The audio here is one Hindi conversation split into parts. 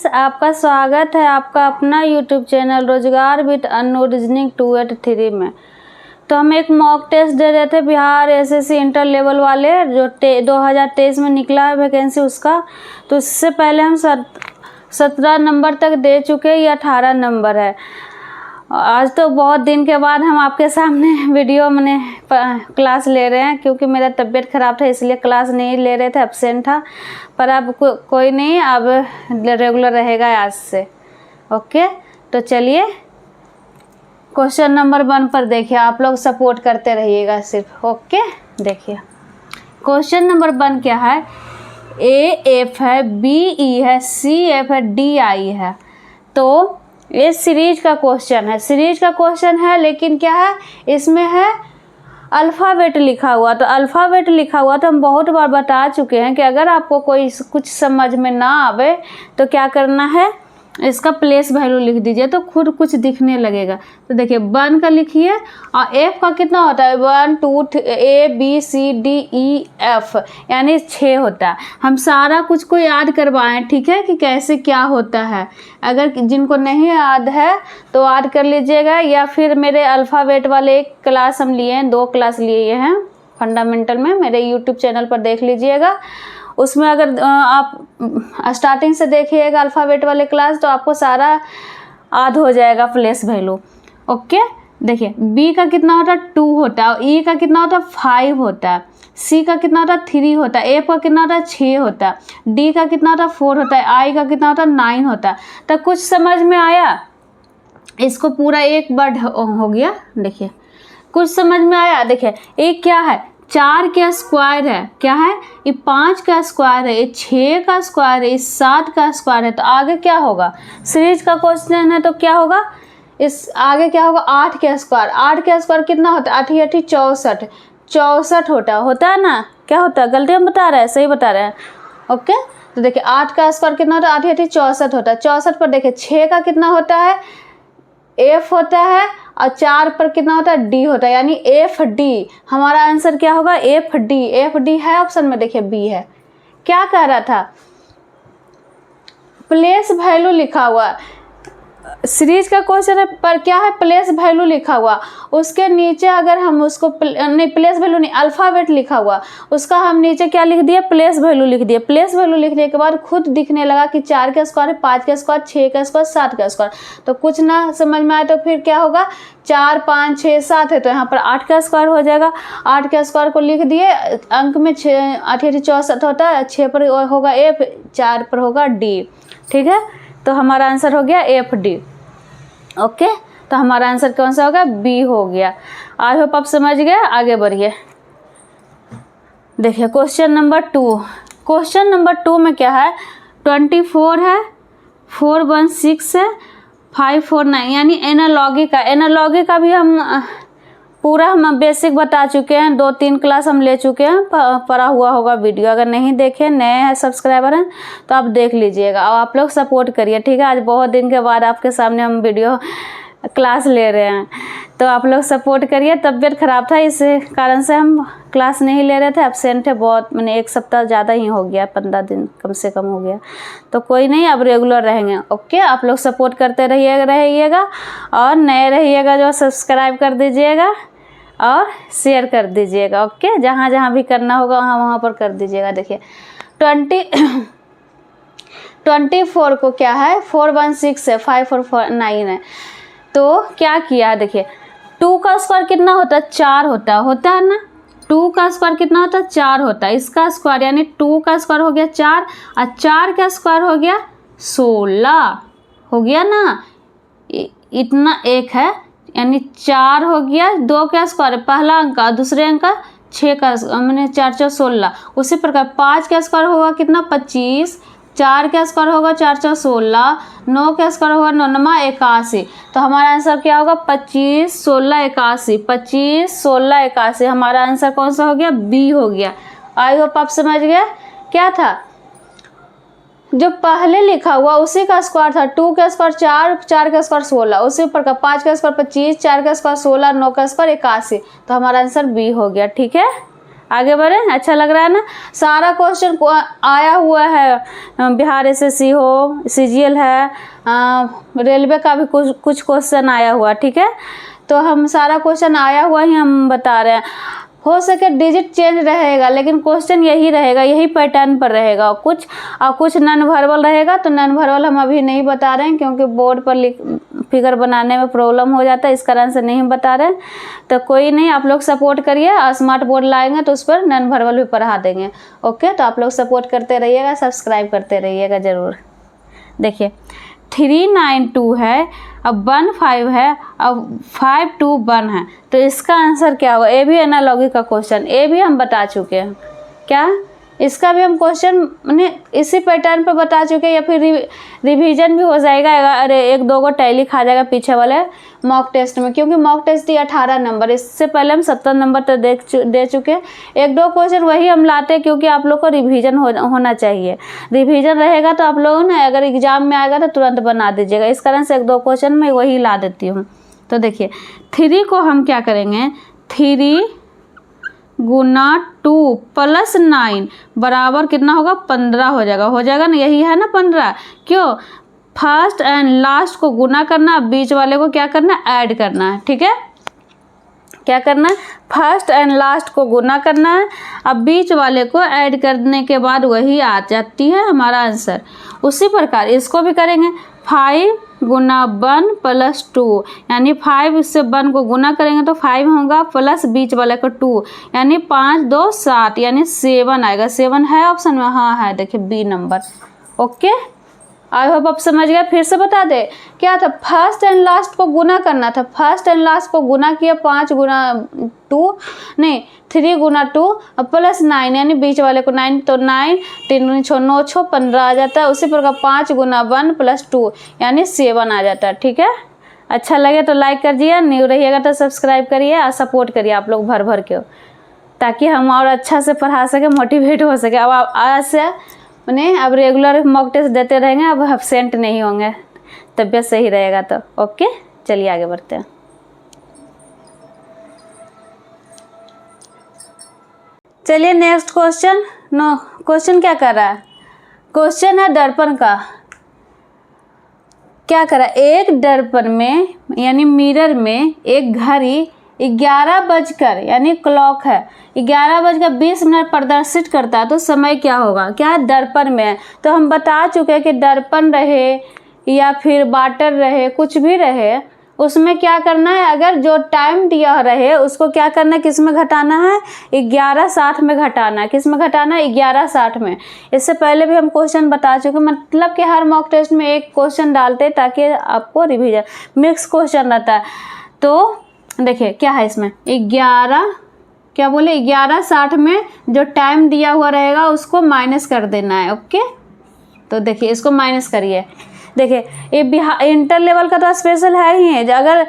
फ्रेंड्स, आपका स्वागत है आपका अपना यूट्यूब चैनल रोजगार विद अनु रीजनिंग 283 में। तो हम एक मॉक टेस्ट दे रहे थे बिहार एसएससी इंटर लेवल वाले जो 2023 में निकला है वैकेंसी उसका। तो इससे पहले हम 17 नंबर तक दे चुके, ये 18 नंबर है। आज तो बहुत दिन के बाद हम आपके सामने वीडियो क्लास ले रहे हैं, क्योंकि मेरा तबीयत ख़राब था इसलिए क्लास नहीं ले रहे थे, एब्सेंट था। पर अब कोई नहीं, अब रेगुलर रहेगा आज से। ओके, तो चलिए क्वेश्चन नंबर 1 पर देखिए, आप लोग सपोर्ट करते रहिएगा सिर्फ। ओके, देखिए क्वेश्चन नंबर 1 क्या है। ए एफ है, बी ई है, सी एफ है, डी आई है। तो ये सीरीज का क्वेश्चन है, सीरीज का क्वेश्चन है, लेकिन क्या है इसमें है अल्फ़ाबेट लिखा हुआ। तो अल्फ़ाबेट लिखा हुआ तो हम बहुत बार बता चुके हैं कि अगर आपको कोई कुछ समझ में ना आवे तो क्या करना है, इसका प्लेस वैल्यू लिख दीजिए तो खुद कुछ दिखने लगेगा। तो देखिए 1 का लिखिए और एफ का कितना होता है 1 2 A B C D E F, यानी 6 होता है। हम सारा कुछ को याद करवाएं, ठीक है, कि कैसे क्या होता है। अगर जिनको नहीं याद है तो याद कर लीजिएगा, या फिर मेरे अल्फ़ाबेट वाले एक क्लास हम लिए हैं, 2 क्लास लिए हैं फंडामेंटल में, मेरे यूट्यूब चैनल पर देख लीजिएगा। उसमें अगर आप स्टार्टिंग से देखिएगा अल्फ़ाबेट वाले क्लास तो आपको सारा याद हो जाएगा प्लेस वैल्यू। ओके, देखिए बी का कितना होता है 2 होता है, ई का कितना होता है 5 होता है, सी का कितना होता है 3 होता है, एफ का कितना होता है 6 होता है, डी का कितना होता है 4 होता है, आई का कितना होता है 9 होता है। तो कुछ समझ में आया? इसको पूरा एक बार हो गया। देखिए कुछ समझ में आया? देखिए एक क्या है 4 का स्क्वायर है, क्या है ये 5 का स्क्वायर है, ये 6 का स्क्वायर है, ये 7 का स्क्वायर है। तो आगे क्या होगा, सीरीज का क्वेश्चन है तो क्या होगा, इस आगे क्या होगा 8 का स्क्वायर। 8 का स्क्वायर कितना होता है 8 8 64, 64 होता है ना। क्या होता है, गलती हम बता रहे हैं सही बता रहे हैं। ओके, तो देखिए 8 का स्क्वायर कितना होता है 8 8 64 होता है। 64 पर देखिए 6 का कितना होता है एफ होता है, और 4 पर कितना होता है डी होता है, यानी एफ डी। हमारा आंसर क्या होगा एफ डी। एफ डी है ऑप्शन में, देखिए बी है। क्या कह रहा था, प्लेस वैल्यू लिखा हुआ सीरीज का क्वेश्चन है, पर क्या है प्लेस वैल्यू लिखा हुआ, उसके नीचे अगर हम उसको नहीं प्लेस वैल्यू नहीं अल्फ़ाबेट लिखा हुआ, उसका हम नीचे क्या लिख दिए प्लेस वैल्यू लिख दिए। प्लेस वैल्यू लिखने के बाद खुद दिखने लगा कि 4 का स्क्वायर है, 5 का स्क्वायर, 6 का स्क्वायर, 7 का स्क्वायर। तो कुछ ना समझ में आए तो फिर क्या होगा 4 5 6 7 है, तो यहाँ पर 8 का स्क्वायर हो जाएगा। 8 का स्क्वायर को लिख दिए, अंक में 6 8 8 64 होता है, 6 पर होगा एफ, 4 पर होगा डी। ठीक है, तो हमारा आंसर हो गया एफ डी। ओके, तो हमारा आंसर कौन सा होगा बी हो गया। आई होप आप समझ गए, आगे बढ़िए। देखिए क्वेश्चन नंबर 2। क्वेश्चन नंबर 2 में क्या है 24 है, 416 है, 549, यानी एनालॉगी का भी हम पूरा हम बेसिक बता चुके हैं, 2-3 क्लास हम ले चुके हैं, पढ़ा हुआ होगा वीडियो। अगर नहीं देखे, नए हैं सब्सक्राइबर हैं तो आप देख लीजिएगा और आप लोग सपोर्ट करिए, ठीक है। आज बहुत दिन के बाद आपके सामने हम वीडियो क्लास ले रहे हैं, तो आप लोग सपोर्ट करिए। तबीयत ख़राब था, इस कारण से हम क्लास नहीं ले रहे थे, एब्सेंट है बहुत, मैंने 1 सप्ताह ज़्यादा ही हो गया, 15 दिन कम से कम हो गया। तो कोई नहीं, अब रेगुलर रहेंगे। ओके, आप लोग सपोर्ट करते रहिएगा और नए रहिएगा जो सब्सक्राइब कर दीजिएगा और शेयर कर दीजिएगा। ओके, जहाँ जहाँ भी करना होगा वहाँ पर कर दीजिएगा। देखिए 24 को क्या है 416 है, 549 है। तो क्या किया, देखिए 2 का स्क्वायर कितना होता है 4 होता है ना। 2 का स्क्वायर कितना होता है 4 होता है, इसका स्क्वायर यानी 2 का स्क्वायर हो गया 4 और 4 का स्क्वायर हो गया 16 हो गया ना। इतना एक है, यानी 4 हो गया, 2 का स्क्वायर पहला अंक, दूसरे अंक 6 का मैंने 4 4 16। उसी प्रकार 5 का स्क्वायर होगा कितना 25, 4 का स्क्वायर होगा 4 4 16, 9 का स्क्वायर होगा 9 9 81। तो हमारा आंसर क्या होगा 25 16 81, 25 16 81। हमारा आंसर कौन सा हो गया बी हो गया। आई होप आप समझ गए क्या था। जो पहले लिखा हुआ उसी का स्क्वायर था, 2 का स्क्वायर 4, 4 का स्क्वायर 16, उसी ऊपर का 5 का स्क्वायर 25, 4 का स्क्वायर 16, 9 का स्क्वायर 81। तो हमारा आंसर बी हो गया, ठीक है। आगे बढ़े, अच्छा लग रहा है ना। सारा क्वेश्चन आया हुआ है, बिहार एसएससी हो, सीजीएल है, रेलवे का भी कुछ क्वेश्चन आया हुआ, ठीक है। तो हम सारा क्वेश्चन आया हुआ ही हम बता रहे हैं। हो सके डिजिट चेंज रहेगा लेकिन क्वेश्चन यही रहेगा, यही पैटर्न पर रहेगा। कुछ नॉन वर्बल रहेगा, तो नॉन वर्बल हम अभी नहीं बता रहे हैं क्योंकि बोर्ड पर फिगर बनाने में प्रॉब्लम हो जाता है, इस कारण से नहीं बता रहे हैं। तो कोई नहीं, आप लोग सपोर्ट करिए, स्मार्ट बोर्ड लाएंगे तो उस पर नॉन वर्बल भी पढ़ा देंगे। ओके, तो आप लोग सपोर्ट करते रहिएगा, सब्सक्राइब करते रहिएगा ज़रूर। देखिए 392 है, अब 15 है, अब 521 है, तो इसका आंसर क्या होगा। ये भी एनालॉजी का क्वेश्चन, ये भी हम बता चुके हैं। क्या इसका भी हम क्वेश्चन मैंने इसी पैटर्न पे बता चुके हैं, या फिर रिवीजन भी हो जाएगा। अरे 1-2 को टैली खा जाएगा पीछे वाले मॉक टेस्ट में, क्योंकि मॉक टेस्ट थी 18 नंबर, इससे पहले हम 70 नंबर तक दे चुके हैं। 1-2 क्वेश्चन वही हम लाते हैं क्योंकि आप लोग को रिवीजन होना चाहिए। रिवीजन रहेगा तो आप लोग ना अगर एग्जाम में आएगा तो तुरंत बना दीजिएगा, इस कारण से 1-2 क्वेश्चन मैं वही ला देती हूँ। तो देखिए 3 को हम क्या करेंगे, 3 गुना 2 + 9 बराबर कितना होगा, 15 हो जाएगा ना, यही है ना 15। क्यों, फर्स्ट एंड लास्ट को गुना करना, बीच वाले को क्या करना, ऐड करना है, ठीक है। क्या करना है, फर्स्ट एंड लास्ट को गुना करना है, अब बीच वाले को ऐड करने के बाद वही आ जाती है हमारा आंसर। उसी प्रकार इसको भी करेंगे, 5 गुना 1 + 2, यानी 5 से 1 को गुना करेंगे तो 5 होगा, प्लस बीच वाले को 2, यानी 5 2 7, यानी 7 आएगा। 7 है ऑप्शन में, हाँ है, देखिए B number. Okay, I hope आप समझ गए। फिर से बता दे, क्या था, फर्स्ट एंड लास्ट को गुना करना था, फर्स्ट एंड लास्ट को गुना किया, 5 गुना 2 नहीं 3 गुना 2 + 9, यानी बीच वाले को 9, तो 9 3 6 9 6 15 आ जाता है। उसी प्रकार 5 गुना 1 + 2, यानी 7 आ जाता है, ठीक है। अच्छा लगे तो लाइक कर दिए, न्यू रहिएगा तो सब्सक्राइब करिए और सपोर्ट करिए आप लोग भर के, ताकि हम और अच्छा से पढ़ा सके, मोटिवेट हो सके। अब आज से मैंने अब रेगुलर मॉक टेस्ट देते रहेंगे, अब एब्सेंट नहीं होंगे, तबीयत सही रहेगा तो। ओके, चलिए आगे बढ़ते हैं। चलिए नेक्स्ट क्वेश्चन। क्वेश्चन क्या कर रहा है, क्वेश्चन है दर्पण का। क्या कर रहा है, एक दर्पण में यानी मिरर में एक घड़ी 11 बजकर, यानी क्लॉक है 11:20 प्रदर्शित करता है, तो समय क्या होगा। क्या है, दर्पण में है, तो हम बता चुके हैं कि दर्पण रहे या फिर वाटर रहे, कुछ भी रहे, उसमें क्या करना है, अगर जो टाइम दिया रहे उसको क्या करना है, किस में घटाना है, 11:60 में घटाना है। किस में घटाना है, 11:60 में। इससे पहले भी हम क्वेश्चन बता चुके, मतलब कि हर मॉक टेस्ट में एक क्वेश्चन डालते ताकि आपको रिवीजन, मिक्स क्वेश्चन रहता है। तो देखिए क्या है इसमें, 11:60 में जो टाइम दिया हुआ रहेगा उसको माइनस कर देना है। ओके, तो देखिए इसको माइनस करिए। देखिए ये इंटर लेवल का तो स्पेशल है ही है, अगर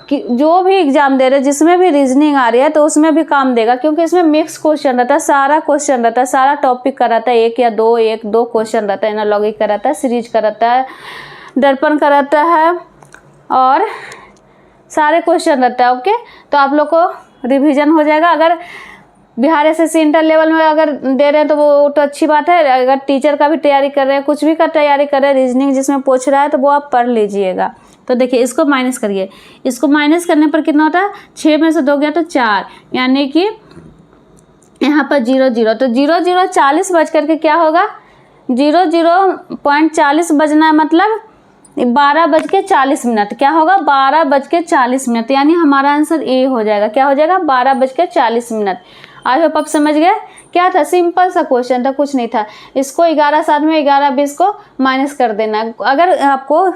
जो भी एग्जाम दे रहे जिसमें भी रीजनिंग आ रही है तो उसमें भी काम देगा, क्योंकि इसमें मिक्स क्वेश्चन रहता है, सारा क्वेश्चन रहता है, सारा टॉपिक का रहता है, 1 या 2 क्वेश्चन रहता है, एनालॉजी का रहता है, सीरीज का रहता है, दर्पण का रहता है, और सारे क्वेश्चन रहता है। ओके, तो आप लोग को रिवीजन हो जाएगा। अगर बिहार एसएससी इंटर लेवल में अगर दे रहे हैं तो वो तो अच्छी बात है, अगर टीचर का भी तैयारी कर रहे हैं, कुछ भी का तैयारी कर रहे हैं, रीजनिंग जिसमें पूछ रहा है तो वो आप पढ़ लीजिएगा। तो देखिए इसको माइनस करिए, इसको माइनस करने पर कितना होता है, 6 में से 2 गया तो 4, यानी कि यहाँ पर 0 तो 0 40 बज करके क्या होगा, 00.40 बजना है, मतलब 12:40। क्या होगा, 12:40, यानी हमारा आंसर ए हो जाएगा। क्या हो जाएगा, 12:40। आई होप आप समझ गए। क्या था, सिंपल सा क्वेश्चन था, कुछ नहीं था। इसको 11:60 में 11:20 को माइनस कर देना। अगर आपको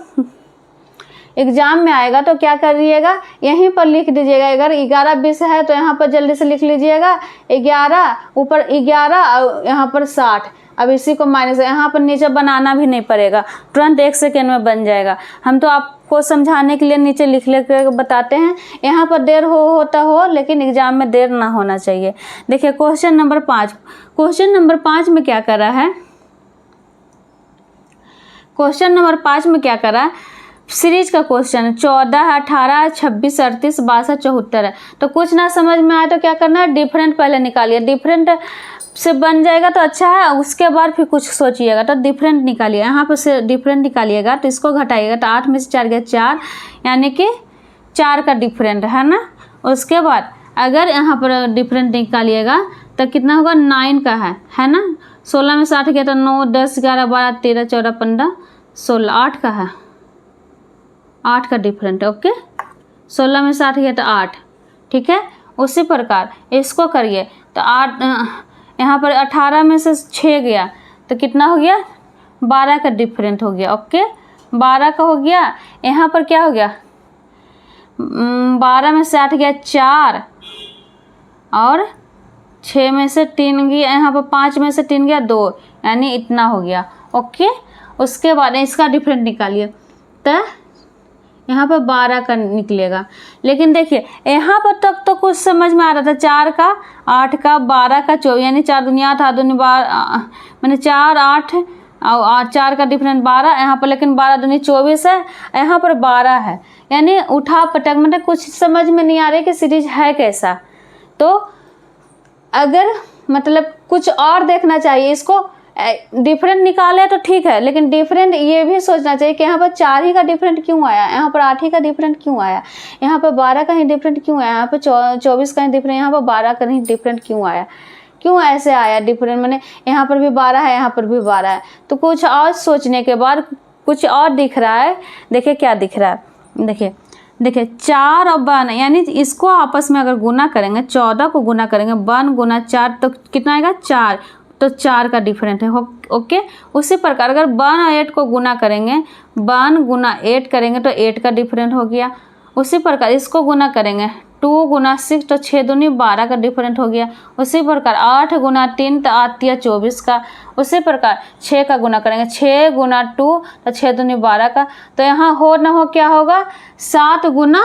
एग्जाम में आएगा तो क्या करिएगा, यहीं पर लिख दीजिएगा। अगर 11:20 है तो यहाँ पर जल्दी से लिख लीजिएगा 11, ऊपर 11 और यहाँ पर 60। अब इसी को माइनस, यहाँ पर नीचे बनाना भी नहीं पड़ेगा, तुरंत 1 सेकेंड में बन जाएगा। हम तो आपको समझाने के लिए नीचे लिख कर बताते हैं, यहाँ पर देर होता हो लेकिन एग्जाम में देर ना होना चाहिए। देखिए क्वेश्चन नंबर 5, क्वेश्चन नंबर 5 में क्या कर रहा है, क्वेश्चन नंबर 5 में क्या कर रहा है, सीरीज का क्वेश्चन है, 14, 18, 26, 38, 62, 74 है। तो कुछ ना समझ में आए तो क्या करना है, डिफरेंट पहले निकालिए, डिफरेंट से बन जाएगा तो अच्छा है, उसके बाद फिर कुछ सोचिएगा। तो डिफरेंट निकालिए, यहाँ पर से डिफरेंट निकालिएगा तो इसको घटाइएगा तो 8 में से 4 गया 4, यानी कि 4 का डिफरेंट है ना। उसके बाद अगर यहाँ पर डिफरेंट निकालिएगा तो कितना होगा, 9 का है ना। 16 में से 8 गया तो 9, 10, 11, 12, 13, 14, 15, 16, 8 का है, 8 का डिफरेंट है। ओके, 16 में से 8 गया तो 8, ठीक है। उसी प्रकार इसको करिए तो 8, यहाँ पर 18 में से 6 गया तो कितना हो गया, 12 का डिफरेंट हो गया। ओके, 12 का हो गया। यहाँ पर क्या हो गया, 12 में से 8 गया 4, और 6 में से 3 गया, यहाँ पर 5 में से 3 गया 2, यानी इतना हो गया। ओके, उसके बाद इसका डिफरेंट निकालिए तो यहाँ पर 12 का निकलेगा। लेकिन देखिए यहाँ पर तक तो कुछ समझ में आ रहा था, 4 का, 8 का, 12 का, 24, यानी 4 दुनिया 8, 8 दूनी 12, मैंने 4, 8 और 4 का डिफरेंट 12 यहाँ पर, लेकिन 12 दूनी 24 है, यहाँ पर 12 है, यानी उठा पटक, मतलब कुछ समझ में नहीं आ रही कि सीरीज है कैसा। तो अगर मतलब कुछ और देखना चाहिए, इसको डिफरेंट निकाले तो ठीक है, लेकिन डिफरेंट ये भी सोचना चाहिए कि यहाँ पर 4 ही का डिफरेंट क्यों आया, यहाँ पर 8 ही का डिफरेंट क्यों आया, यहाँ पर 12 का ही डिफरेंट क्यों आया, यहाँ पर 24 का ही डिफरेंट, यहाँ पर 12 का ही डिफरेंट क्यों आया, क्यों ऐसे आया डिफरेंट, मैंने यहाँ पर भी 12 है, यहाँ पर भी 12 है। तो कुछ और सोचने के बाद कुछ और दिख रहा है। देखिए क्या दिख रहा है, देखिए 4 और 1, यानी इसको आपस में अगर गुना करेंगे, 14 को गुना करेंगे 1 गुना 4 तो कितना आएगा, 4, तो 4 का डिफरेंट है। ओके, उसी प्रकार अगर 1 और 8 को गुना करेंगे, 1 गुना 8 करेंगे तो 8 का डिफरेंट हो गया। उसी प्रकार इसको गुना करेंगे, 2 गुना 6 तो 6 दूनी 12 का डिफरेंट हो गया। उसी प्रकार 8 गुना 3 तो आती है 24 का। उसी प्रकार 6 का गुना करेंगे, 6 गुना 2 तो 6 दूनी 12 का। तो यहाँ हो ना हो क्या होगा, 7 गुना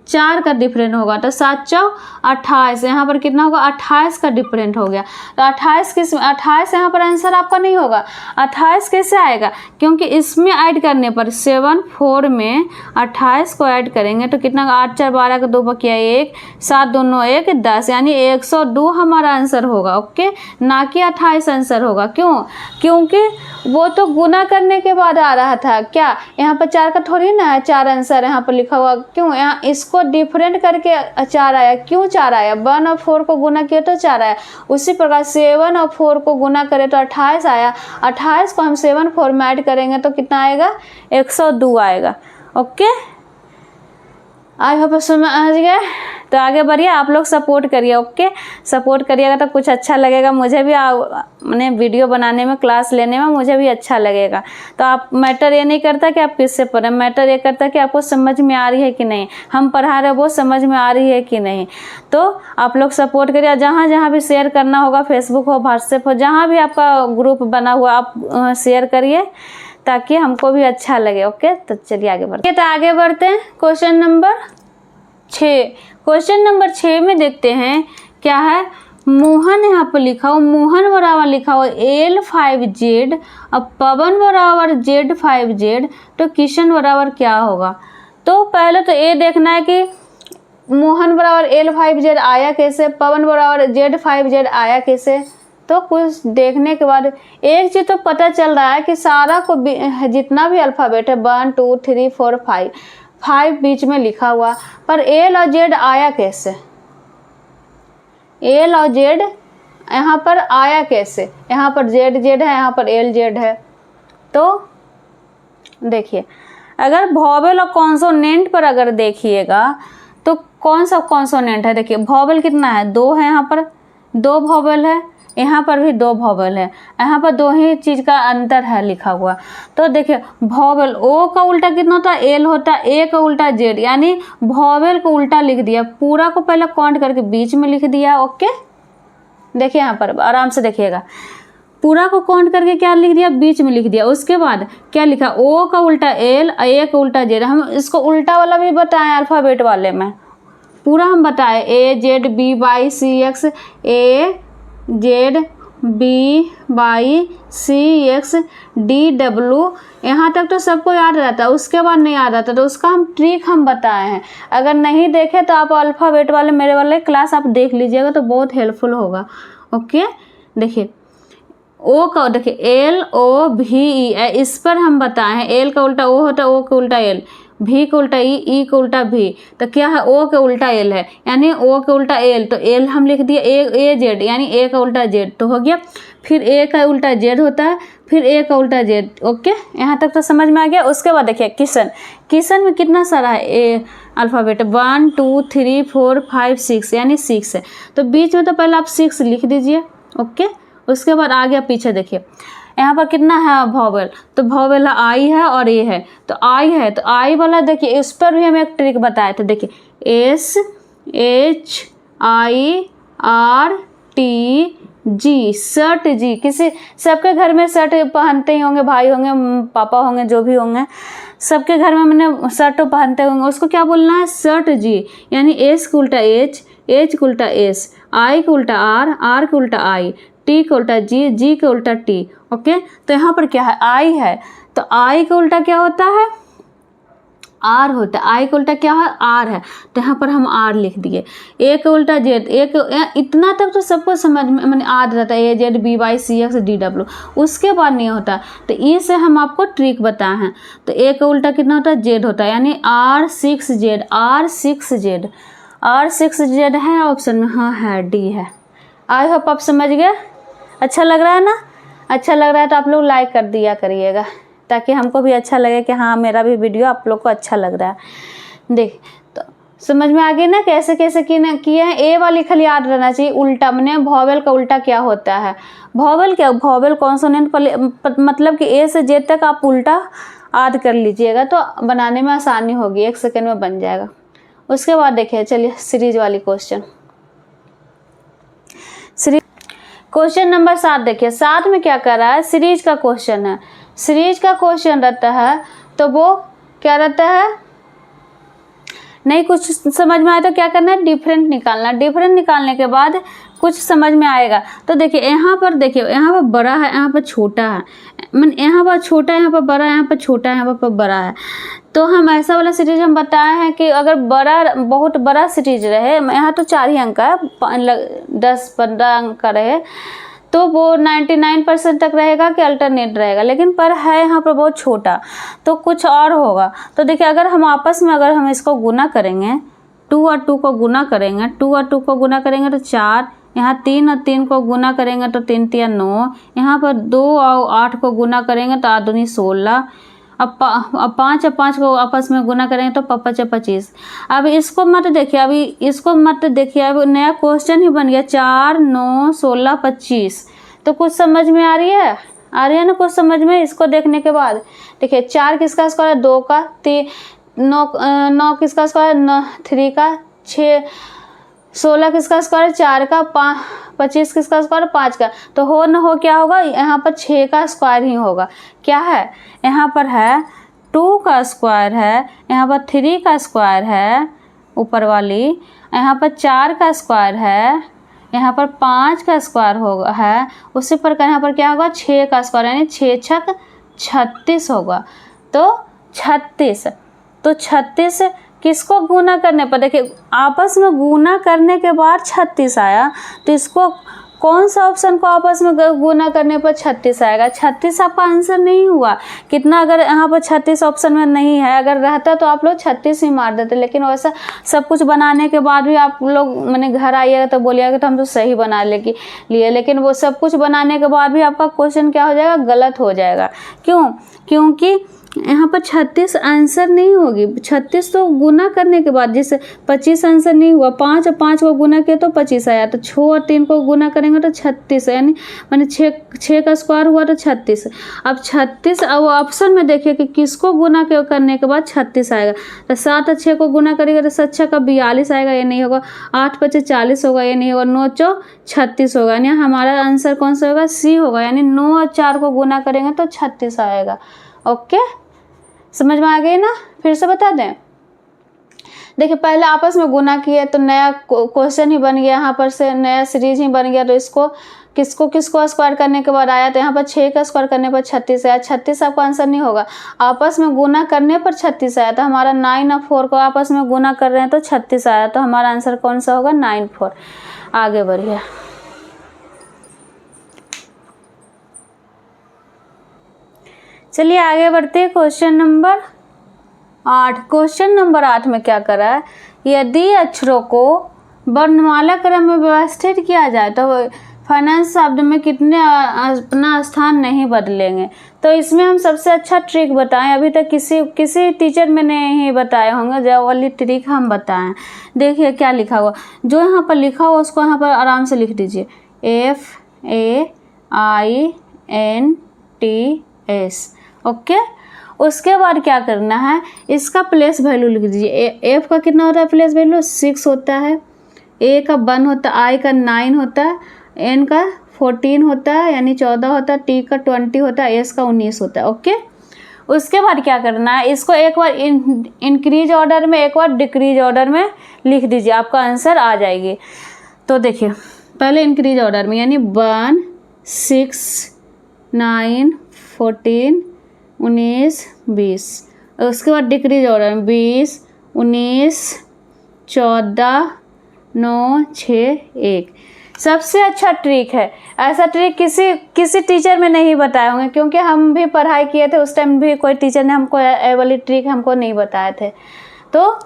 4 का डिफरेंट होगा, तो 7 चौ 28, यहाँ पर कितना होगा, 28 का डिफरेंट हो गया। तो 28 किस में, 28 यहाँ पर आंसर आपका नहीं होगा। 28 कैसे आएगा, क्योंकि इसमें ऐड करने पर 7 4 में 28 को ऐड करेंगे तो कितना, 8 4 12 का 2 बकिया 1, 7 2 9 1 10, यानी 102 हमारा आंसर होगा। ओके, ना कि 28 आंसर होगा। क्यों, क्योंकि वो तो गुना करने के बाद आ रहा था। क्या यहाँ पर 4 का थोड़ी ना है 4 आंसर यहाँ पर लिखा हुआ, क्यों यहाँ इसको डिफरेंट करके 4 आया। क्यों 4 आया, 1 और 4 को गुना किया तो 4 आया। उसी प्रकार 7 और 4 को गुना करें तो 28 आया। 28 को हम 7 4 में ऐड करेंगे तो कितना आएगा, 102 आएगा। ओके, आई होप समझ आ गया। तो आगे बढ़िए, आप लोग सपोर्ट करिए। ओके, सपोर्ट करिएगा तो कुछ अच्छा लगेगा, मुझे भी मैंने वीडियो बनाने में, क्लास लेने में मुझे भी अच्छा लगेगा। तो आप मैटर ये नहीं करता कि आप किससे पढ़ें, मैटर ये करता कि आपको समझ में आ रही है कि नहीं, हम पढ़ा रहे वो समझ में आ रही है कि नहीं। तो आप लोग सपोर्ट करिए, जहाँ जहाँ भी शेयर करना होगा, फेसबुक हो, व्हाट्सएप हो, जहाँ भी आपका ग्रुप बना हुआ आप शेयर करिए ताकि हमको भी अच्छा लगे। ओके, तो चलिए आगे बढ़ते हैं। तो आगे बढ़ते हैं क्वेश्चन नंबर 6। क्वेश्चन नंबर 6 में देखते हैं क्या है। मोहन यहाँ पर लिखा हो, मोहन बराबर लिखा हो L5Z, अब पवन बराबर Z5Z, तो किशन बराबर क्या होगा। तो पहले तो ये देखना है कि मोहन बराबर L5Z आया कैसे, पवन बराबर Z5Z आया कैसे। तो कुछ देखने के बाद एक चीज़ तो पता चल रहा है कि सारा को जितना भी अल्फ़ाबेट है 1 2 3 4 5 बीच में लिखा हुआ, पर L और Z आया कैसे, L और Z यहाँ पर आया कैसे। यहाँ पर Z Z है, यहाँ पर L Z है। तो देखिए, अगर वॉवेल और कॉन्सोनेंट पर अगर देखिएगा तो कौन सा कॉन्सोनेंट है। देखिए वॉवेल कितना है, 2 है, यहाँ पर 2 वॉवेल है, यहाँ पर भी 2 वॉवेल है, यहाँ पर 2 ही चीज़ का अंतर है लिखा हुआ। तो देखिए वॉवेल ओ का उल्टा कितना होता है, एल होता है, ए का उल्टा जेड, यानी वॉवेल को उल्टा लिख दिया, पूरा को पहले काउंट करके बीच में लिख दिया। ओके, देखिए यहाँ पर आराम से देखिएगा, पूरा को काउंट करके क्या लिख दिया, बीच में लिख दिया। उसके बाद क्या लिखा, ओ का उल्टा एल, ए का उल्टा जेड। हम इसको उल्टा वाला भी बताएं, अल्फ़ाबेट वाले में पूरा हम बताएं, A Z B Y C X, A Z BY/CX/DW, यहाँ तक तो सबको याद रहता है, उसके बाद नहीं याद आता, तो उसका हम ट्रिक हम बताए हैं। अगर नहीं देखे तो आप अल्फ़ाबेट वाले मेरे वाले क्लास आप देख लीजिएगा तो बहुत हेल्पफुल होगा। ओके, देखिए ओ का, देखिए LOVE, इस पर हम बताए हैं। एल का उल्टा ओ होता है, ओ का उल्टा एल, भी का उल्टा ई का उल्टा भी, तो क्या है, ओ का उल्टा एल है, यानी ओ का उल्टा एल, तो एल हम लिख दिए AZ, यानी ए का उल्टा जेड, तो हो गया। फिर ए का उल्टा जेड होता है, फिर ए का उल्टा जेड। ओके, यहाँ तक तो समझ में आ गया। उसके बाद देखिए किशन में कितना सारा है ए अल्फ़ाबेट, 1 2 3 4 5 6, यानी 6 है, तो बीच में तो पहले आप 6 लिख दीजिए। ओके, उसके बाद आगे पीछे देखिए यहाँ पर कितना है वॉवेल, तो वॉवेल आई है और ए है, तो आई है, तो आई वाला देखिए इस पर भी हम एक ट्रिक बताए थे। देखिए SHIRTG, शर्ट जी, किसी सबके घर में शर्ट पहनते ही होंगे, भाई होंगे, पापा होंगे, जो भी होंगे, सबके घर में मैंने शर्ट पहनते होंगे, उसको क्या बोलना है, शर्ट जी, यानी एस का उल्टा एच, एच का उल्टा एस, आई का उल्टा आर, आर का उल्टा आई, टी का उल्टा जी, जी का उल्टा टी। ओके, तो यहाँ पर क्या है, आई है, तो आई का उल्टा क्या होता है, आर होता है, आई का उल्टा क्या है, आर है, तो यहाँ पर हम आर लिख दिए। ए का उल्टा जेड, इतना तक तो सबको समझ में मैंने याद रहता है, AZ BY/CX/DW, उसके बाद नहीं होता, तो ई से हम आपको ट्रिक बताए हैं। तो ए का उल्टा कितना होता है, जेड होता है, यानी R6Z, R6Z, R6Z है ऑप्शन में, हाँ है, डी है। आई होप आप समझ गए। अच्छा लग रहा है ना, अच्छा लग रहा है तो आप लोग लाइक कर दिया करिएगा, ताकि हमको भी अच्छा लगे कि हाँ मेरा भी वीडियो आप लोग को अच्छा लग रहा है। देख तो समझ में आ गई ना कैसे कैसे किए हैं। ए वाली खाली याद रहना चाहिए, उल्टा मैंने वॉवेल का उल्टा क्या होता है, वॉवेल क्या, वॉवेल कॉन्सोनेंट, मतलब कि ए से जेड तक आप उल्टा याद कर लीजिएगा तो बनाने में आसानी होगी, 1 सेकेंड में बन जाएगा। उसके बाद देखिए, चलिए सीरीज वाली क्वेश्चन नंबर 7 देखिए, 7 में क्या कर रहा है, सीरीज का क्वेश्चन है। सीरीज का क्वेश्चन रहता है तो वो क्या रहता है, नहीं कुछ समझ में आए तो क्या करना है, डिफरेंट निकालना। डिफरेंट निकालने के बाद कुछ समझ में आएगा। तो देखिए यहाँ पर, देखिए यहाँ पर बड़ा है, यहाँ पर छोटा है, मैंने यहाँ पर छोटा है, यहाँ पर बड़ा है, यहाँ पर छोटा है, यहाँ पर बड़ा है, तो हम ऐसा वाला सीरीज हम बताए हैं कि अगर बड़ा, बहुत बड़ा सीरीज रहे, यहाँ तो 4 ही अंक है, 10-15 अंक का रहे तो वो 99% तक रहेगा कि अल्टरनेट रहेगा, लेकिन पर है यहाँ पर बहुत छोटा तो कुछ और होगा। तो देखिए अगर हम आपस में, अगर हम इसको गुना करेंगे, 2 और 2 को गुना करेंगे, 2 और 2 को गुना करेंगे तो 4, यहाँ 3 और 3 को गुना करेंगे तो 3 3 9, यहाँ पर 2 और 8 को गुना करेंगे तो 8 दूनी 16, अब 5 और 5 को आपस में गुना करेंगे तो 5 और 25। अब इसको मत देखिए, अभी इसको मत देखिए, अब नया क्वेश्चन ही बन गया, 4 9 16 25। तो कुछ समझ में आ रही है, ना कुछ समझ में। इसको देखने के बाद देखिए 4 किसका स्क्वायर है, 2 का, 9 किसका स्क्वायर है, 3 का, 6 16 किसका स्क्वायर है, 4 का, 25 किसका स्क्वायर है, 5 का। तो हो न हो क्या होगा, यहाँ पर 6 का स्क्वायर ही होगा। क्या है, यहाँ पर है 2 का स्क्वायर है, यहाँ पर 3 का स्क्वायर है ऊपर वाली, यहाँ पर 4 का स्क्वायर है, यहाँ पर 5 का स्क्वायर होगा है, उसी पर यहाँ पर क्या होगा, 6 का स्क्वायर, यानी 6 छक 36 होगा। तो 36, तो 36 किसको गुना करने पर, देखिए आपस में गुना करने के बाद 36 आया, तो इसको कौन सा ऑप्शन को आपस में गुना करने पर 36 आएगा। 36 आपका आंसर नहीं हुआ, कितना, अगर यहाँ पर 36 ऑप्शन में नहीं है, अगर रहता तो आप लोग 36 ही मार देते, लेकिन वैसा सब कुछ बनाने के बाद भी आप लोग मैंने घर आइएगा तो बोलिएगा तो हम तो सही बना लिए, लेकिन वो सब कुछ बनाने के बाद भी आपका क्वेश्चन क्या हो जाएगा, गलत हो जाएगा। क्यों, क्योंकि यहाँ पर 36 आंसर नहीं होगी। 36 तो गुना करने के बाद, जैसे 25 आंसर नहीं हुआ, 5 और 5 को गुना किया तो 25 आया, तो 6 और 3 को गुना करेंगे तो 36, यानी मैंने 6 का स्क्वायर हुआ तो 36। अब 36, अब ऑप्शन में देखिए कि किसको गुना करने के बाद 36 आएगा, तो 7 और 6 को गुना करेगा तो 7 6 का 42 आएगा, ये नहीं होगा। 8 5 40 होगा, ये नहीं होगा। 9 4 36 होगा, यानी हमारा आंसर कौन सा होगा, सी होगा, यानी 9 और 4 को गुना करेंगे तो 36 आएगा। ओके, समझ में आ गई ना, फिर से बता दें। देखिए पहले आपस में गुना किए तो नया क्वेश्चन ही बन गया, यहाँ पर से नया सीरीज ही बन गया, तो इसको किसको किसको स्क्वायर करने के बाद आया, तो यहाँ पर 6 का स्क्वायर करने पर 36 आया। 36 आपका आंसर नहीं होगा, आपस में गुना करने पर 36 आया, तो हमारा 9 और 4 को आपस में गुना कर रहे हैं तो 36 आया, तो हमारा आंसर कौन सा होगा, 9 4। आगे बढ़िए। चलिए आगे बढ़ते हैं क्वेश्चन नंबर 8। क्वेश्चन नंबर 8 में क्या करा है, यदि अक्षरों को वर्णमाला क्रम में व्यवस्थित किया जाए तो फाइनेंस शब्द में कितने अपना स्थान नहीं बदलेंगे। तो इसमें हम सबसे अच्छा ट्रिक बताएं, अभी तक किसी टीचर में नहीं बताए होंगे, जो वाली ट्रिक हम बताएं। देखिए क्या लिखा हुआ, जो यहाँ पर लिखा हुआ उसको यहाँ पर आराम से लिख दीजिए, FAINTS। ओके, उसके बाद क्या करना है, इसका प्लेस वैल्यू लिख दीजिए। एफ का कितना होता है प्लेस वैल्यू, 6 होता है, ए का 1 होता है, आई का 9 होता है, एन का 14 होता है यानी 14 होता है, टी का 20 होता है, एस का 19 होता है। ओके, उसके बाद क्या करना है, इसको एक बार इंक्रीज ऑर्डर में, एक बार डिक्रीज ऑर्डर में लिख दीजिए, आपका आंसर आ जाएगी। तो देखिए पहले इंक्रीज ऑर्डर में यानी 1 6 9 14 19 20, उसके बाद डिक्रीज ऑर्डर में 20 19 14 9 6 1। सबसे अच्छा ट्रिक है, ऐसा ट्रिक किसी टीचर में नहीं बताए होंगे, क्योंकि हम भी पढ़ाई किए थे उस टाइम भी कोई टीचर ने हमको ये वाली ट्रिक हमको नहीं बताए थे। तो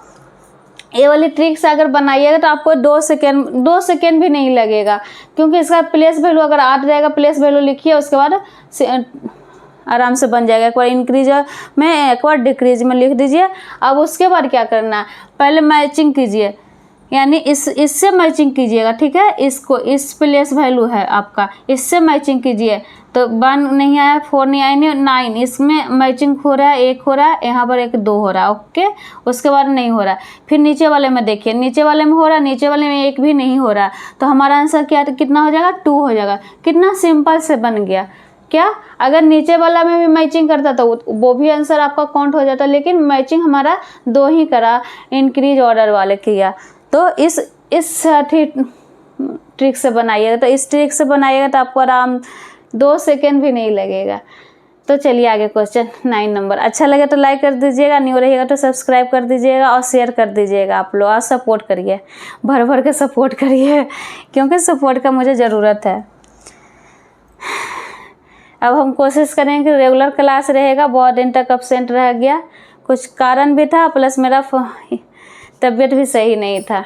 ये वाली ट्रिक से अगर बनाइएगा तो आपको 2 सेकेंड भी नहीं लगेगा, क्योंकि इसका प्लेस वैल्यू अगर 8 रहेगा, प्लेस वैल्यू लिखिए, उसके बाद आराम से बन जाएगा। एक बार इंक्रीज में एक बार डिक्रीज में लिख दीजिए। अब उसके बाद क्या करना है, पहले मैचिंग कीजिए, यानी इससे मैचिंग कीजिएगा, ठीक है। इसको इस प्लेस वैल्यू है आपका, इससे मैचिंग कीजिए। तो 1 नहीं आया, 4 नहीं आया, 9, इसमें मैचिंग हो रहा है, 1 हो रहा है, यहाँ पर 1 2 हो रहा है। ओके, उसके बाद नहीं हो रहा है। फिर नीचे वाले में देखिए, नीचे वाले में हो रहा है, नीचे वाले में 1 भी नहीं हो रहा है, तो हमारा आंसर क्या कितना हो जाएगा, 2 हो जाएगा। कितना सिंपल से बन गया। क्या अगर नीचे वाला में भी मैचिंग करता तो वो भी आंसर आपका काउंट हो जाता, लेकिन मैचिंग हमारा 2 ही करा, इंक्रीज ऑर्डर वाले किया। तो इस ट्रिक से बनाइएगा, तो इस ट्रिक से बनाइएगा तो आपको आराम 2 सेकेंड भी नहीं लगेगा। तो चलिए आगे क्वेश्चन 9 नंबर। अच्छा लगे तो लाइक कर दीजिएगा, न्यू रहेगा तो सब्सक्राइब कर दीजिएगा और शेयर कर दीजिएगा। आप लोग आज सपोर्ट करिए, भर भर के सपोर्ट करिए, क्योंकि सपोर्ट का मुझे ज़रूरत है। अब हम कोशिश करेंगे कि रेगुलर क्लास रहेगा, बहुत दिन तक एब्सेंट रह गया, कुछ कारण भी था, प्लस मेरा तबीयत भी सही नहीं था।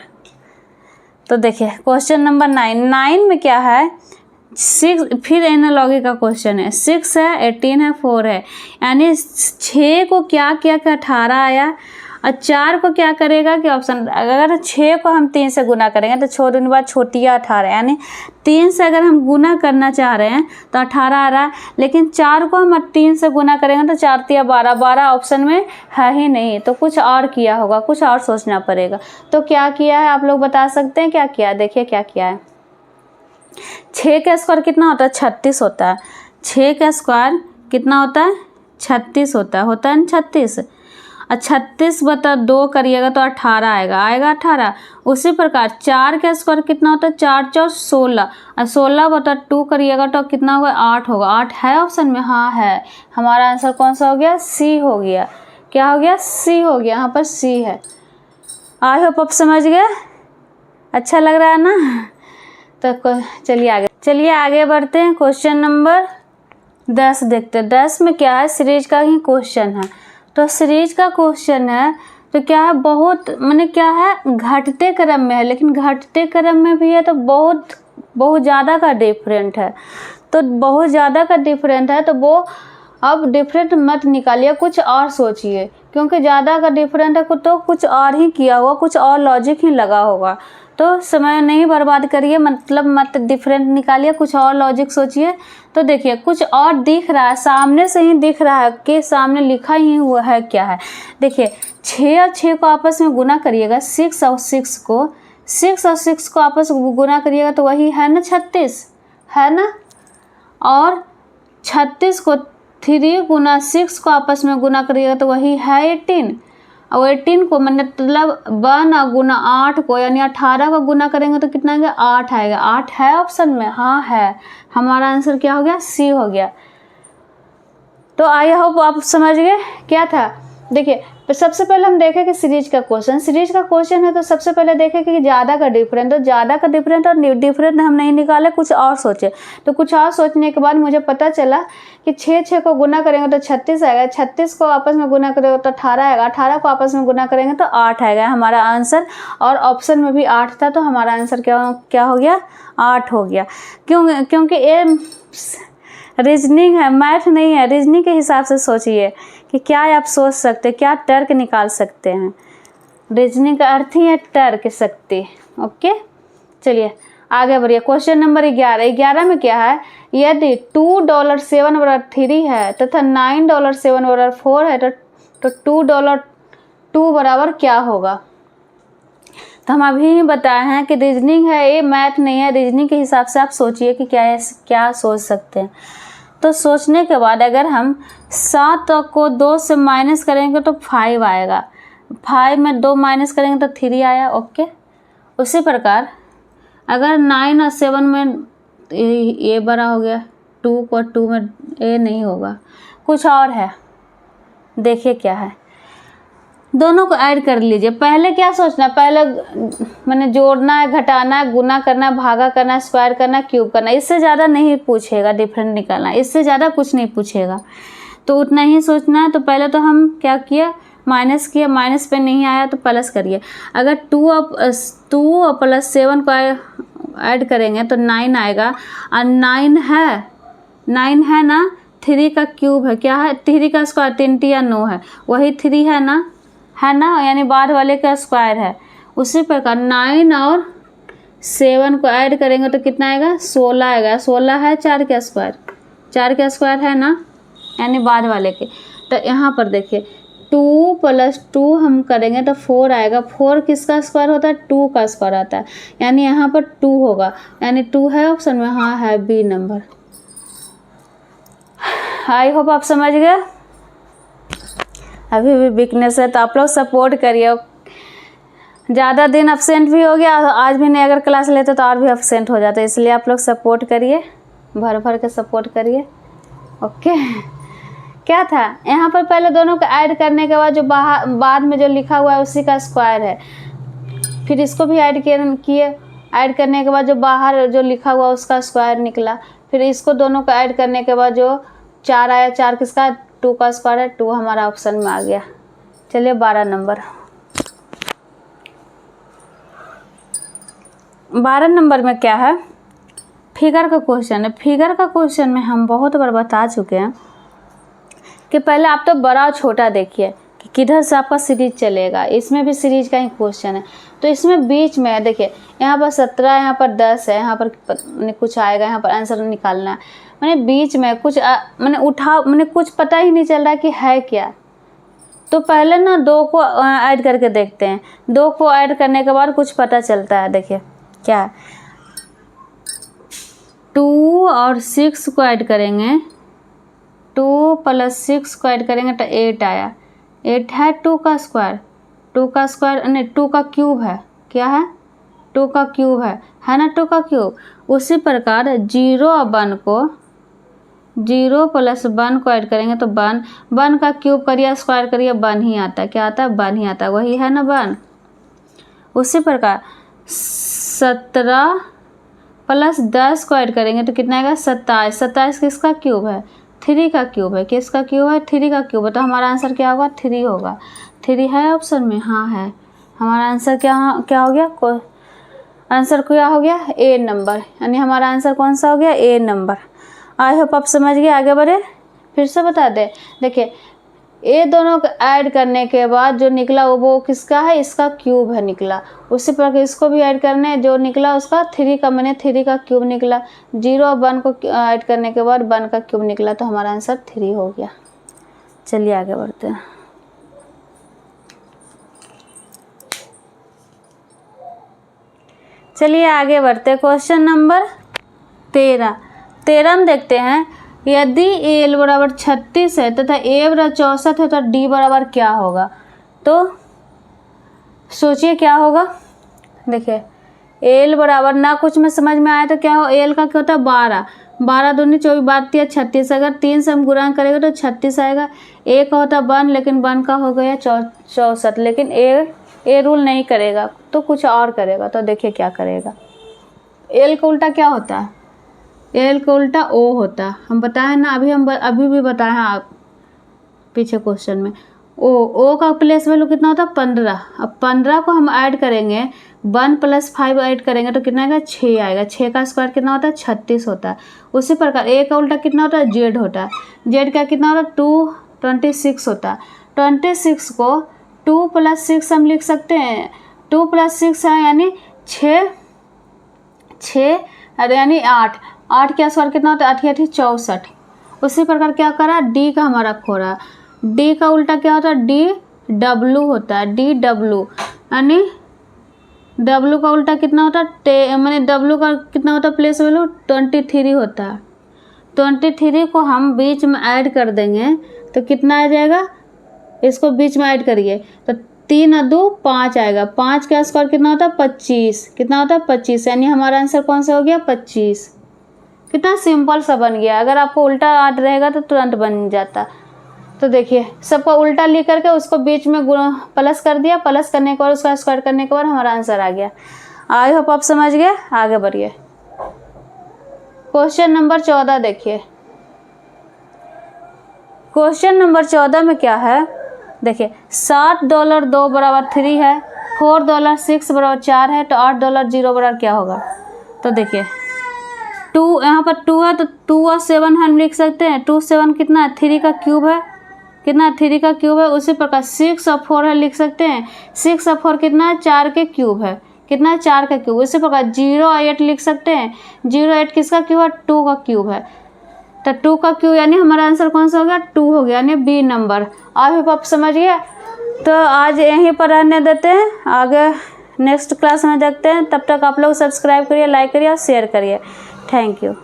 तो देखिए क्वेश्चन नंबर 9 में क्या है, 6, फिर एनालॉजी का क्वेश्चन है। 6 है, 18 है, 4 है, यानी 6 को क्या किया कि 18 आया, और 4 को क्या करेगा कि ऑप्शन, अगर 6 को हम 3 से गुना करेंगे तो 6 दिन बाद छोटिया 18, यानी 3 से अगर हम गुना करना चाह रहे हैं तो 18 आ रहा है, लेकिन 4 को हम 3 से गुना करेंगे तो 4 3 12, 12 ऑप्शन में है ही नहीं, तो कुछ और किया होगा, कुछ और सोचना पड़ेगा। तो क्या किया है आप लोग बता सकते हैं, क्या किया है? देखिए क्या किया है। 6 का स्क्वायर कितना होता है, 36 होता है। 6 का स्क्वायर कितना होता है, 36 होता है ना 36, और 36 बटा 2 करिएगा तो 18 आएगा 18। उसी प्रकार 4 का स्क्वायर कितना होता है, 4 4 16, और 16 बटा 2 करिएगा तो कितना होगा, 8 होगा। 8 है ऑप्शन में, हाँ है। हमारा आंसर कौन सा हो गया, सी हो गया। क्या हो गया, सी हो गया, यहाँ पर सी है। आई होप आप समझ गए, अच्छा लग रहा है ना। तो चलिए आगे बढ़ते हैं। क्वेश्चन नंबर 10 देखते हैं। 10 में क्या है, सीरीज का ही क्वेश्चन है। तो सीरीज का क्वेश्चन है तो क्या है, बहुत माने क्या है, घटते क्रम में है, लेकिन घटते क्रम में भी है तो बहुत ज़्यादा का डिफरेंट है। तो बहुत ज़्यादा का डिफरेंट है, तो वो अब डिफरेंट मत निकालिए, कुछ और सोचिए, क्योंकि ज़्यादा का डिफरेंट है तो कुछ और ही किया होगा, कुछ और लॉजिक ही लगा होगा। तो समय नहीं बर्बाद करिए, मतलब मत डिफरेंट निकालिए, कुछ और लॉजिक सोचिए। तो देखिए कुछ और दिख रहा है, सामने से ही दिख रहा है कि सामने लिखा ही हुआ है क्या है। देखिए 6 और 6 को आपस में गुना करिएगा, 6 और 6 को आपस में गुना करिएगा तो वही है ना 36, है ना। और 36 को 3 गुना 6 को आपस में गुना करिएगा तो वही है 18, और 18 को मतलब 1 गुना 8 को यानी 18 को गुना करेंगे तो कितना आएगा 8 आएगा। 8 है ऑप्शन में, हाँ है। हमारा आंसर क्या हो गया, सी हो गया। तो आई होप आप समझ गए क्या था। देखिए सबसे पहले हम देखें कि सीरीज का क्वेश्चन है तो सबसे पहले देखें कि ज़्यादा का डिफरेंट, तो ज़्यादा का डिफरेंट और डिफरेंट हम नहीं निकाले, कुछ और सोचे। तो कुछ और सोचने के बाद मुझे पता चला कि 6 को गुना करेंगे तो 36 आएगा, 36 को आपस में गुना करेंगे तो 18 आएगा, 18 को आपस में गुना करेंगे तो 8 आएगा हमारा आंसर। और ऑप्शन में भी 8 था तो हमारा आंसर क्या हो गया, 8 हो गया। क्योंकि ये रीजनिंग है, मैथ नहीं है। रीजनिंग के हिसाब से सोचिए कि क्या आप सोच सकते, क्या तर्क निकाल सकते हैं। रीजनिंग का अर्थ ही है तर्क शक्ति। ओके चलिए आगे बढ़िए। क्वेश्चन नंबर 11 में क्या है, यदि $2.7/3 है तथा $9.7/4 है तो $2 बराबर क्या होगा। तो हम अभी ही बताए हैं कि रीजनिंग है, ये मैथ नहीं है। रीजनिंग के हिसाब से आप सोचिए कि क्या सोच सकते हैं। तो सोचने के बाद अगर हम 7 को 2 से माइनस करेंगे तो 5 आएगा, 5 में 2 माइनस करेंगे तो 3 आया। ओके उसी प्रकार अगर 9 और 7 में ये बड़ा हो गया, 2 को 2 में ये नहीं होगा, कुछ और है। देखिए क्या है, दोनों को ऐड कर लीजिए। पहले क्या सोचना, पहले मैंने जोड़ना है, घटाना है, गुना करना है, भागा करना है, स्क्वायर करना है, क्यूब करना है। इससे ज़्यादा नहीं पूछेगा, डिफरेंट निकालना, इससे ज़्यादा कुछ नहीं पूछेगा। तो उतना ही सोचना है। तो पहले तो हम क्या किया, माइनस किया, माइनस पे नहीं आया तो प्लस करिए। अगर 2 और प्लस 7 को ऐड करेंगे तो 9 आएगा। और 9 है ना, 3 का क्यूब है, क्या है 3 का स्क्वायर, 3 या 9 है, वही 3 है ना, यानी बाद वाले का स्क्वायर है। उसी प्रकार 9 और 7 को ऐड करेंगे तो कितना आएगा, 16 आएगा। 16 है 4 का स्क्वायर है ना, यानी बाद वाले के। तो यहाँ पर देखिए 2 + 2 हम करेंगे तो 4 आएगा। 4 किसका स्क्वायर होता है, 2 का स्क्वायर आता है, यानी यहाँ पर 2 होगा, यानी 2 है ऑप्शन में, हाँ है बी नंबर। आई होप आप समझ गए। अभी भी वीकनेस है तो आप लोग सपोर्ट करिए। ज़्यादा दिन अब्सेंट भी हो गया, आज भी नहीं अगर क्लास लेते तो और भी अब्सेंट हो जाते, इसलिए आप लोग सपोर्ट करिए, भर के सपोर्ट करिए। ओके क्या था यहाँ पर, पहले दोनों को ऐड करने के बाद जो बाद में जो लिखा हुआ है उसी का स्क्वायर है। फिर इसको भी ऐड किए, ऐड करने के बाद जो बाहर जो लिखा हुआ उसका स्क्वायर निकला। फिर इसको दोनों को ऐड करने के बाद जो 4 आया, 4 किसका, 2 का स्क्वायर है, 2 हमारा ऑप्शन में आ गया। चलिए 12 नंबर। 12 नंबर में क्या है, फिगर का क्वेश्चन है। फिगर का क्वेश्चन में हम बहुत बार बता चुके हैं कि पहले आप तो बड़ा और छोटा देखिए कि किधर से आपका सीरीज चलेगा। इसमें भी सीरीज का ही क्वेश्चन है। तो इसमें बीच में देखिए, यहाँ पर 17, यहाँ पर 10 है, यहाँ पर कुछ आएगा, यहाँ पर आंसर निकालना है। मैंने बीच में कुछ मैंने कुछ पता ही नहीं चल रहा कि है क्या। तो पहले ना 2 को ऐड करके देखते हैं। 2 को ऐड करने के बाद कुछ पता चलता है। देखिए क्या है, 2 और 6 को ऐड करेंगे, 2 + 6 को ऐड करेंगे तो 8 आया। 8 है 2 का स्क्वायर, 2 का स्क्वायर नहीं, 2 का क्यूब है, क्या है 2 का क्यूब है ना, 2 का क्यूब। उसी प्रकार 0 और 1 को, 0 + 1 को ऐड करेंगे तो 1 का क्यूब करिए, स्क्वायर करिए, 1 ही आता है, क्या आता है 1 ही आता है, वही है ना 1। उसी प्रकार 17 + 10 को ऐड करेंगे तो कितना आएगा 27। 27 किसका क्यूब है, 3 का क्यूब है। किसका क्यूब है, 3 का क्यूब है। तो हमारा आंसर क्या होगा, 3 होगा। 3 है ऑप्शन में, हाँ है। हमारा आंसर क्या हो गया, आंसर क्या हो गया, ए नंबर, यानी हमारा आंसर कौन सा हो गया, ए नंबर। आई होप आप समझ गए। आगे बढ़े, फिर से बता दें। देखिए ये दोनों को ऐड करने के बाद जो निकला वो किसका है, इसका क्यूब है निकला। उसी प्रकार इसको भी ऐड करने, जो निकला उसका 3 का, मैंने 3 का क्यूब निकला। 0 और 1 को ऐड करने के बाद 1 का क्यूब निकला, तो हमारा आंसर 3 हो गया। चलिए आगे बढ़ते हैं। चलिए आगे बढ़ते, क्वेश्चन नंबर 13 में देखते हैं, यदि a l = 36 है तथा a = 64 है तो d बराबर क्या होगा। तो सोचिए क्या होगा। देखिए एल बराबर ना कुछ में समझ में आया तो क्या हो, एल का क्या होता है 12, 12 दूनी 24, 12 36, अगर 3 से हम गुणा करेंगे तो 36 आएगा। ए का होता है 1, लेकिन 1 का हो गया 64, लेकिन ए रूल नहीं करेगा तो कुछ और करेगा। तो देखिए क्या करेगा, एल का उल्टा क्या होता है, एल का उल्टा ओ होता है। हम बताए ना, अभी भी बताए हैं आप पीछे क्वेश्चन में। ओ का प्लेस वैल्यू कितना होता है 15। अब 15 को हम ऐड करेंगे, 1 + 5 ऐड करेंगे तो कितना आएगा 6 आएगा। 6 का स्क्वायर कितना होता है 36 होता है। उसी प्रकार ए का उल्टा कितना होता है जेड होता है। जेड का कितना होता है 26 होता है। 26 को 2 + 6 हम लिख सकते हैं। 2 + 6 है यानी 6 यानी 8। 8 का स्क्वायर कितना होता है 8 × 8 = 64। उसी प्रकार क्या करा, डी का हमारा खोरा। डी का उल्टा क्या होता है डी डब्लू होता है। डी डब्लू यानी डब्लू का उल्टा कितना होता है मैंने डब्लू का कितना होता है प्लेस वैल्यू 23 होता है। 23 को हम बीच में ऐड कर देंगे तो कितना आ जाएगा, इसको बीच में ऐड करिए तो 3 और 2 5 आएगा। 5 का स्क्वायर कितना होता है 25, कितना होता है 25, यानी हमारा आंसर कौन सा हो गया 25। कितना सिंपल सा बन गया। अगर आपको उल्टा याद रहेगा तो तुरंत बन जाता। तो देखिए सबको उल्टा लिख करके उसको बीच में प्लस कर दिया, प्लस करने के बाद उसका स्क्वायर करने के बाद हमारा आंसर आ गया। आई होप आप समझ गए। आगे बढ़िए, क्वेश्चन नंबर 14 देखिए। क्वेश्चन नंबर 14 में क्या है, देखिए $7 बराबर 3 है, $4 6 बराबर 4 है, तो $8 0 बराबर क्या होगा। तो देखिए 2 यहाँ पर 2 है तो 2 और 7 हम लिख सकते हैं। 2 7 कितना है 3 का क्यूब है, कितना 3 का क्यूब है। उसी प्रकार 6 और 4 है लिख सकते हैं। 6 और 4 कितना है 4 के क्यूब है, कितना है 4 का क्यूब। उसी प्रकार 0 और 8 लिख सकते हैं। 0 8 किसका क्यूब है 2 का क्यूब है। तो 2 का क्यूब यानी हमारा आंसर कौन सा हो गया 2 हो गया, यानी बी नंबर। आई होप आप समझ गए। तो आज यहीं पर रहने देते हैं, आगे नेक्स्ट क्लास में देखते हैं। तब तक आप लोग सब्सक्राइब करिए, लाइक करिए और शेयर करिए। Thank you.